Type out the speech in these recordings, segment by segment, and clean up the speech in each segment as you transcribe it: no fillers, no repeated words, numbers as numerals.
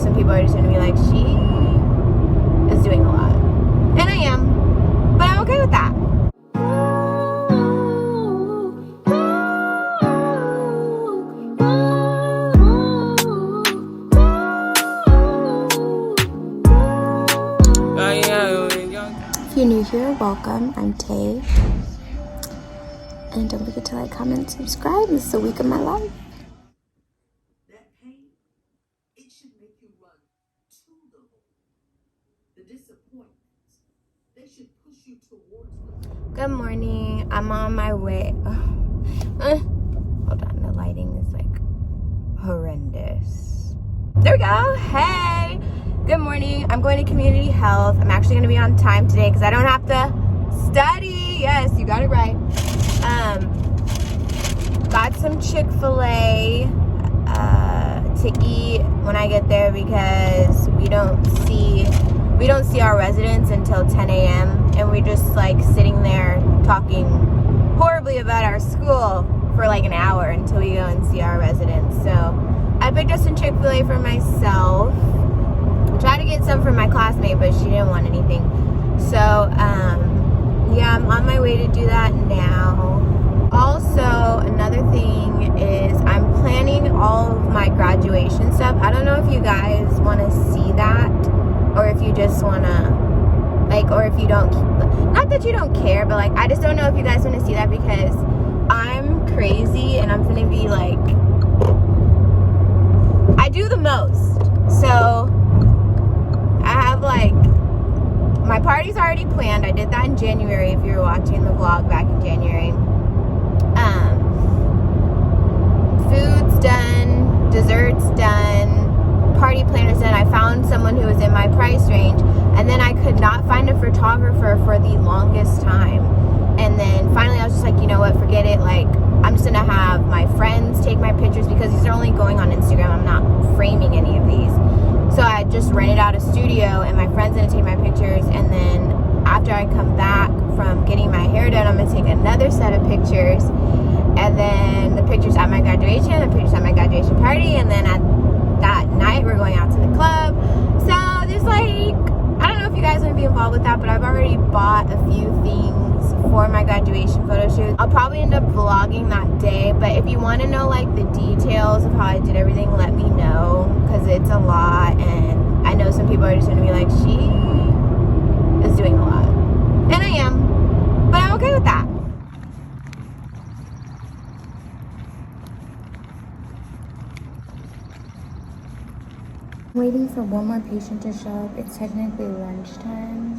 some people are just gonna be like, she is doing a lot. And I am. But I'm okay with that. If you're new here, welcome. I'm Tay. And don't forget to like, comment, subscribe. This is a week of my life. That pain, it should make you run to the Lord. The disappointments, they should push you towards the Lord. Good morning. I'm on my way. Hold on, the lighting is like horrendous. There we go. Hey. Good morning. I'm going to community health. I'm actually going to be on time today because I don't have to study. Yes, you got it right. Got some Chick-fil-A to eat when I get there because we don't see our residents until 10 a.m. and we're just like sitting there talking horribly about our school for like an hour until we go and see our residents. So I picked up some Chick-fil-A for myself. Tried to get some for my classmate, but she didn't want anything. So, yeah, I'm on my way to do that now. Also, another thing is I'm planning all of my graduation stuff. I don't know if you guys want to see that, or if you just want to, like, or if you don't, not that you don't care, but like, I just don't know if you guys want to see that because I'm crazy and I'm going to be like, I do the most. So, I have like, my party's already planned. I did that in January if you were watching the vlog back in January. Food's done, dessert's done, party planner's done. I found someone who was in my price range, and then I could not find a photographer for the longest time. And then finally I was just like, you know what, forget it. Like, I'm just gonna have my friends take my pictures because these are only going on Instagram. I'm not framing any of these. So I just rented out a studio and my friend's gonna take my pictures, and then after I come back from getting my hair done, I'm gonna take another set of pictures, and then the pictures at my graduation, the pictures at my graduation party, and then at that night we're going out to the club. So there's like, I don't know if you guys want to be involved with that, but I've already bought a few things for my graduation photo shoot. I'll probably end up vlogging that day, but if you want to know like the details of how I did everything, let me know, because it's a lot, and I know some people are just going to be like, she is doing a lot. And I am, but I'm okay with that. Waiting for one more patient to show up. It's technically lunchtime.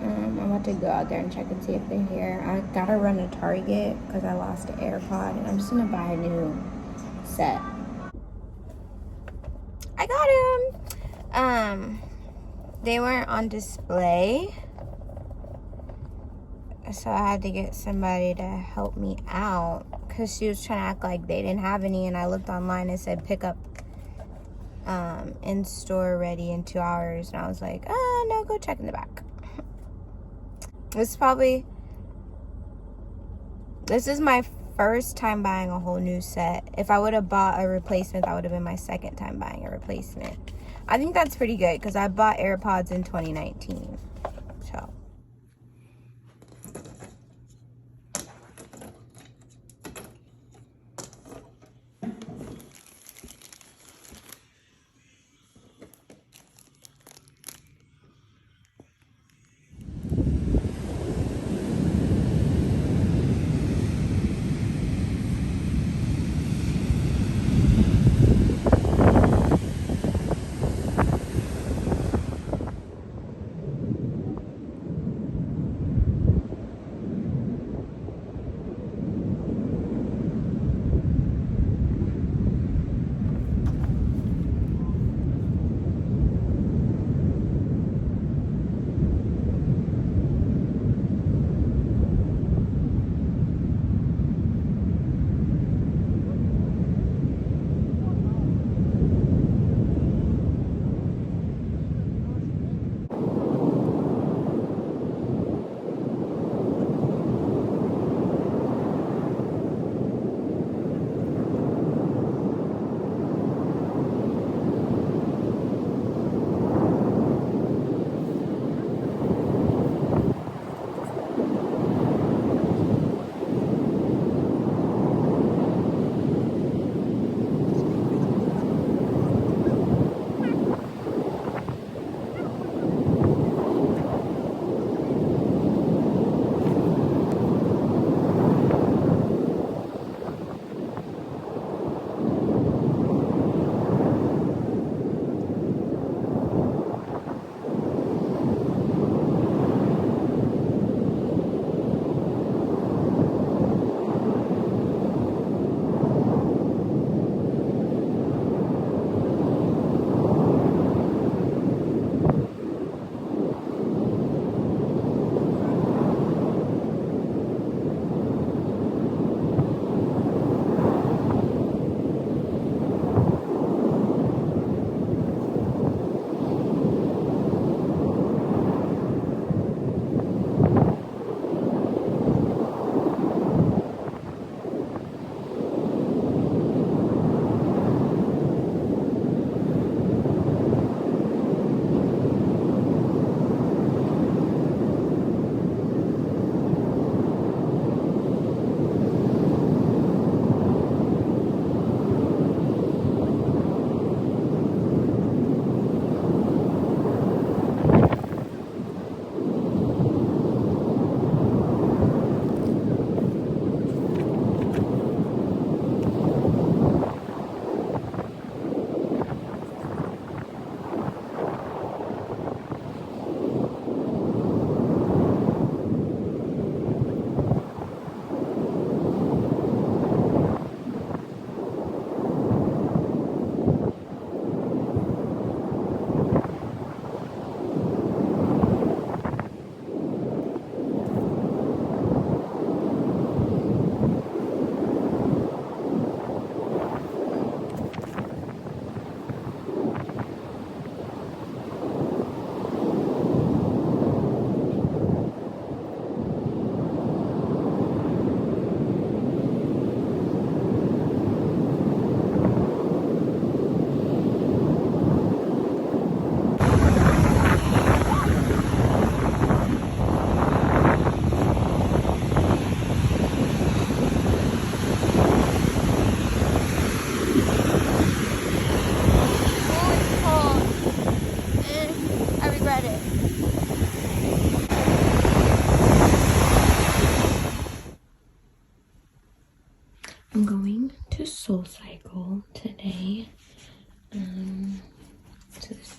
I'm about to go out there and check and see if they're here. I gotta run to Target because I lost an AirPod, and I'm just gonna buy a new set. I got him. They weren't on display, so I had to get somebody to help me out because she was trying to act like they didn't have any, and I looked online and said pick up in store ready in 2 hours, and I was like, no, go check in the back. This is my first time buying a whole new set. If I would have bought a replacement, that would have been my second time buying a replacement. I think that's pretty good because I bought AirPods in 2019. So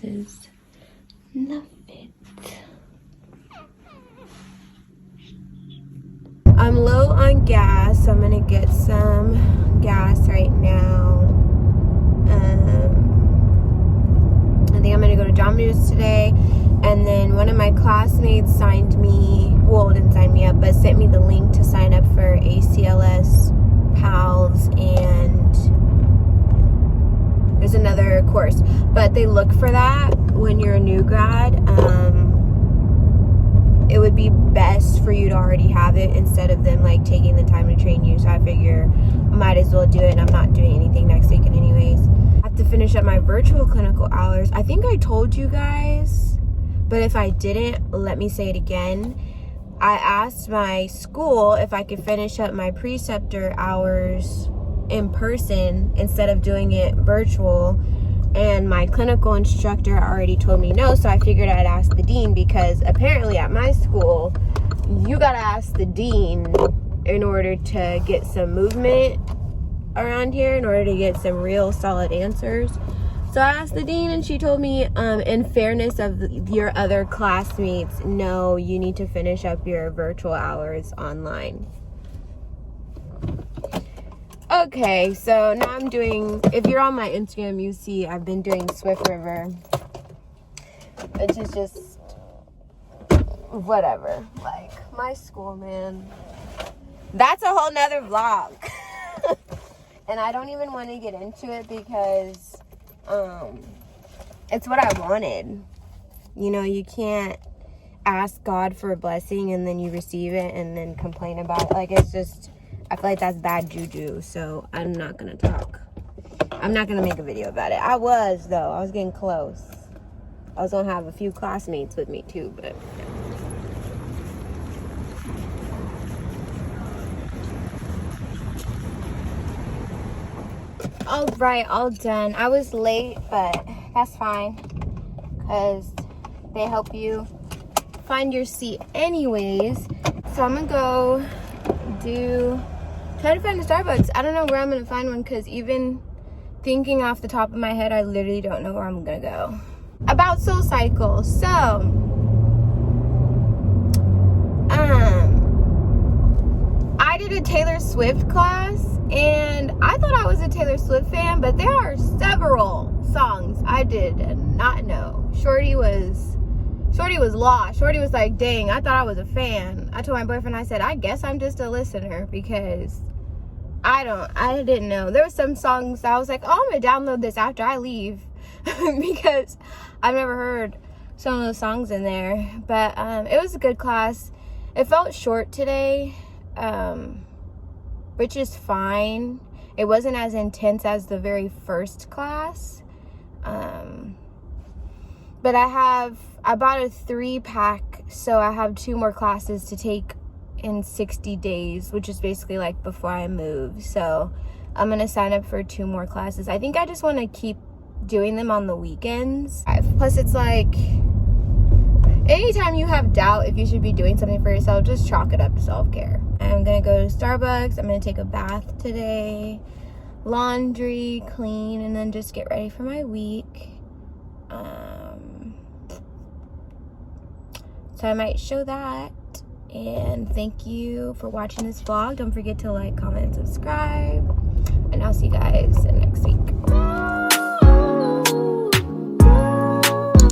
just love it. I'm low on gas, so I'm gonna get some gas right now. I think I'm gonna go to Jamba Juice today, and then one of my classmates didn't sign me up, but sent me the link to sign up for ACLS PALS, and there's another course, but they look for that when you're a new grad. It would be best for you to already have it instead of them like taking the time to train you. So I figure I might as well do it, and I'm not doing anything next weekend anyways. I have to finish up my virtual clinical hours. I think I told you guys, but if I didn't, let me say it again. I asked my school if I could finish up my preceptor hours in person instead of doing it virtual, and my clinical instructor already told me no, so I figured I'd ask the dean, because apparently at my school you gotta ask the dean in order to get some movement around here, in order to get some real solid answers. So I asked the dean, and she told me, in fairness of your other classmates, no, you need to finish up your virtual hours online. Okay, so now I'm doing, if you're on my Instagram, you see I've been doing Swift River, which is just whatever. Like, my school, man. That's a whole nother vlog. And I don't even want to get into it because it's what I wanted. You know, you can't ask God for a blessing and then you receive it and then complain about it. Like, it's just, I feel like that's bad juju, so I'm not gonna talk. I'm not gonna make a video about it. I was, though. I was getting close. I was gonna have a few classmates with me, too, but... All right, all done. I was late, but that's fine, because they help you find your seat anyways. So I'm gonna go try to find a Starbucks. I don't know where I'm gonna find one, because even thinking off the top of my head, I literally don't know where I'm gonna go. About SoulCycle. So I did a Taylor Swift class, and I thought I was a Taylor Swift fan, but there are several songs I did not know. Shorty was lost. Shorty was like, dang, I thought I was a fan. I told my boyfriend, I said, I guess I'm just a listener, because I didn't know. There were some songs I was like, oh, I'm gonna download this after I leave, because I've never heard some of those songs in there. But it was a good class. It felt short today, which is fine. It wasn't as intense as the very first class. But I bought a 3-pack, so I have 2 more classes to take in 60 days, which is basically like before I move. So I'm gonna sign up for 2 more classes. I think I just want to keep doing them on the weekends. Plus, it's like, anytime you have doubt if you should be doing something for yourself, just chalk it up to self-care. I'm gonna go to Starbucks. I'm gonna take a bath today, laundry, clean, and then just get ready for my week. So I might show that. And thank you for watching this vlog. Don't forget to like, comment, and subscribe. And I'll see you guys next week.